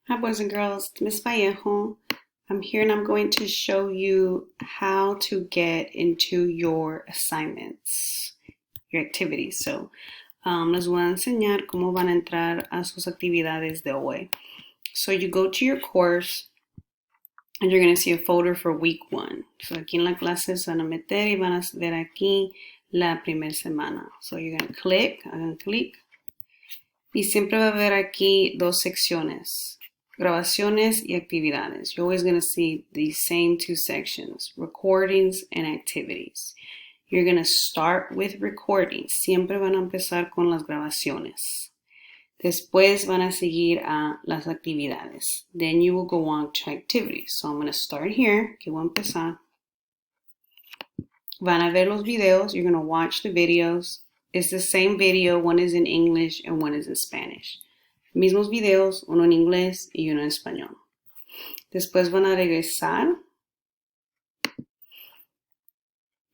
Hi boys and girls, it's Miss Vallejo. I'm here and I'm going to show you how to get into your assignments, your activities. Les voy a enseñar cómo van a entrar a sus actividades de hoy. So you go to your course and you're going to see a folder for week 1. So aquí en la clase se van a meter y van a ver aquí la primera semana. So you're going to hagan clic. Y siempre va a haber aquí dos secciones, grabaciones y actividades. You're always going to see the same two sections, recordings and activities. You're going to start with recordings. Siempre van a empezar con las grabaciones. Después van a seguir a las actividades. Then you will go on to activities. So I'm going to start here. Aquí voy a empezar. Van a ver los videos. You're going to watch the videos. It's the same video, one is in English and one is in Spanish. Mismos videos, uno en inglés y uno en español. Después van a regresar.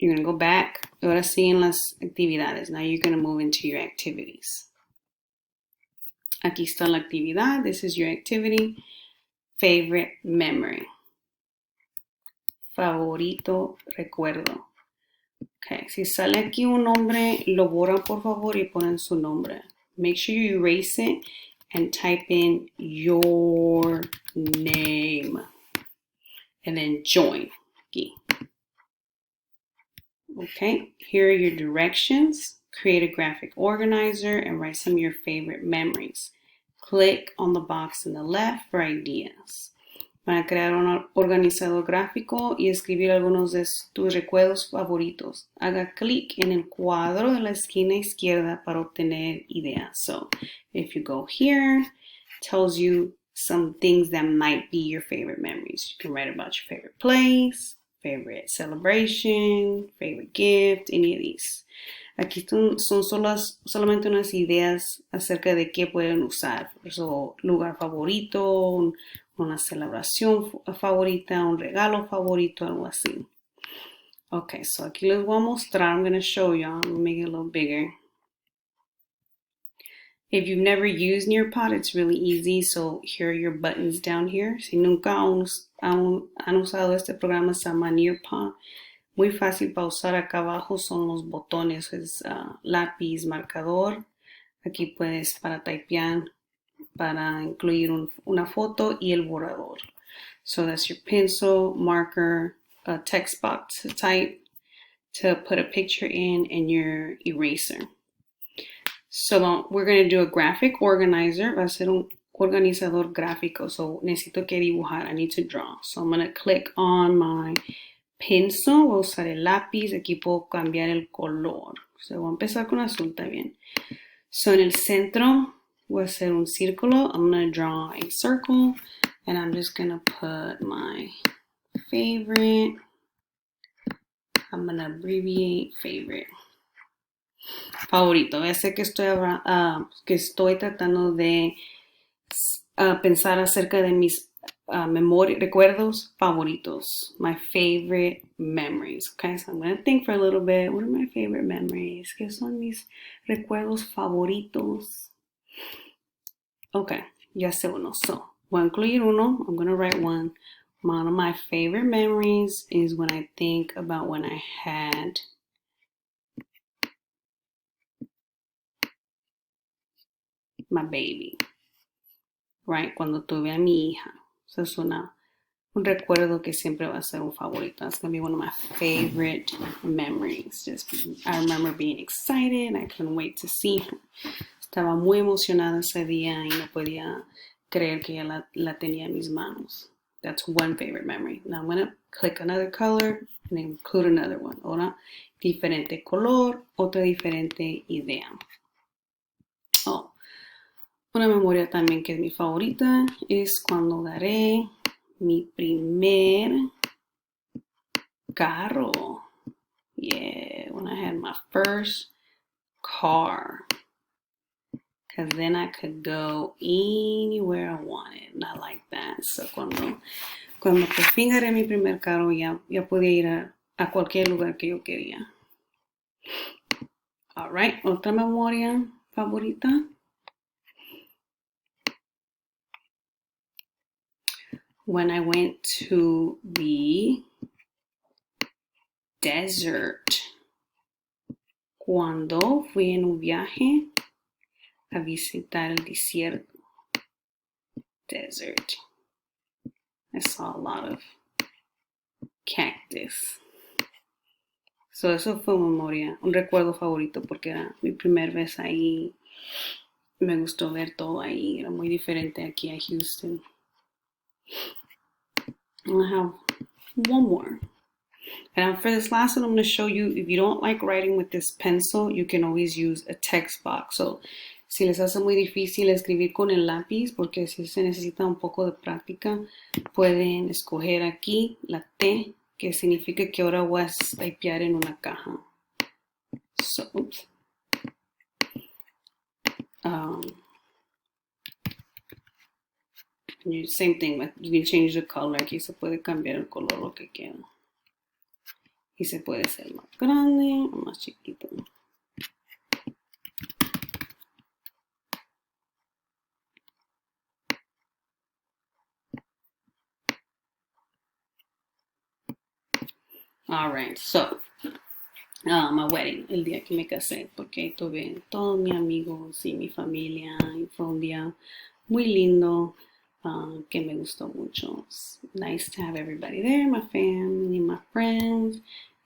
You're going to go back. Ahora sí en las actividades. Now you're going to move into your activities. Aquí está la actividad. This is your activity. Favorite memory. Favorito recuerdo. Okay, si sale aquí un nombre, lo borran por favor y ponen su nombre. Make sure you erase it and type in your name. And then join. Aquí. Okay, here are your directions. Create a graphic organizer and write some of your favorite memories. Click on the box on the left for ideas. Van a crear un organizador gráfico y escribir algunos de tus recuerdos favoritos. Haga clic en el cuadro de la esquina izquierda para obtener ideas. So, if you go here, it tells you some things that might be your favorite memories. You can write about your favorite place, favorite celebration, favorite gift, any of these. Aquí son solamente unas ideas acerca de qué pueden usar. So, lugar favorito, una celebración favorita, un regalo favorito, algo así. Okay, so aquí les voy a mostrar. I'm going to show you. I'm going to make it a little bigger. If you've never used Nearpod, it's really easy. So here are your buttons down here. Si nunca han usado este programa, se llama Nearpod. Muy fácil para usar. Acá abajo son los botones. Es lápiz, marcador. Aquí puedes para typear, para incluir una foto y el borrador. So that's your pencil, marker, a text box to type, to put a picture in, and your eraser. So we're going to do a graphic organizer. Va a ser un organizador gráfico. So necesito que dibujar. I need to draw. So I'm going to click on my pencil. Voy a usar el lápiz. Aquí puedo cambiar el color. So voy a empezar con azul también. So en el centro voy a hacer un círculo. I'm going to draw a circle. And I'm just going to put my favorite. I'm going to abbreviate favorite. Favorito. Ya sé que estoy tratando de pensar acerca de mis recuerdos favoritos. My favorite memories. Okay, so I'm going to think for a little bit. What are my favorite memories? ¿Qué son mis recuerdos favoritos? Okay, ya sé uno. So, voy a incluir uno. I'm going to write one. One of my favorite memories is when I think about when I had my baby. Right? Cuando tuve a mi hija. So es un recuerdo que siempre va a ser un favorito. That's going to be one of my favorite memories. I remember being excited. I couldn't wait to see her. Estaba muy emocionada ese día y no podía creer que ella la tenía en mis manos. That's one favorite memory. Now I'm going to click another color and include another one. Ahora, diferente color, otra diferente idea. Oh, una memoria también que es mi favorita es cuando daré mi primer carro. Yeah, when I had my first car. Because then I could go anywhere I wanted. And I like that. So cuando por fin agarré mi primer carro, ya podía ir a cualquier lugar que yo quería. Alright, otra memoria favorita. when I went to the desert. Cuando fui en un viaje a visitar el desierto. Desert. I saw a lot of cactus. So eso fue memoria, un recuerdo favorito porque era mi primer vez ahí. Me gustó ver todo ahí. Era muy diferente aquí a Houston. I have one more. And for this last one, I'm going to show you, if you don't like writing with this pencil, you can always use a text box. So, si les hace muy difícil escribir con el lápiz, porque si se necesita un poco de práctica, pueden escoger aquí la T, que significa que ahora voy a typear en una caja. So, oops. Same thing, you can change the color. Aquí se puede cambiar el color lo que quieran. Y se puede hacer más grande o más chiquito. Alright, so, my wedding, el día que me casé, porque tuve todos mis amigos y mi familia, y fue un día muy lindo, que me gustó mucho. It's nice to have everybody there, my family, my friends,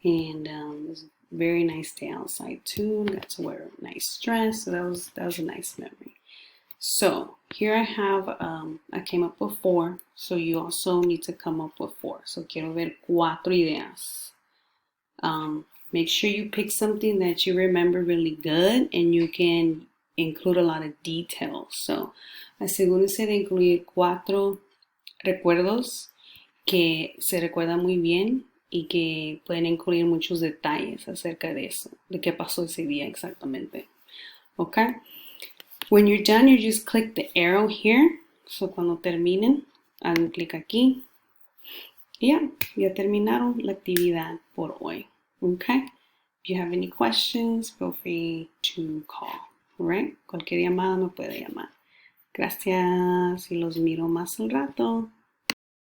and it was a very nice day outside too. Got to wear a nice dress, so that was a nice memory. So here I have, I came up with 4, so you also need to come up with 4. So quiero ver 4 ideas. Make sure you pick something that you remember really good and you can include a lot of details. So asegúrense de incluir 4 recuerdos que se recuerdan muy bien y que pueden incluir muchos detalles acerca de eso, de qué pasó ese día exactamente. Okay? When you're done, you just click the arrow here. So cuando terminen, hagan clic aquí. Y ya terminaron la actividad por hoy. Okay? If you have any questions, feel free to call. Alright? Cualquier llamada me puede llamar. Gracias y los miro más al rato.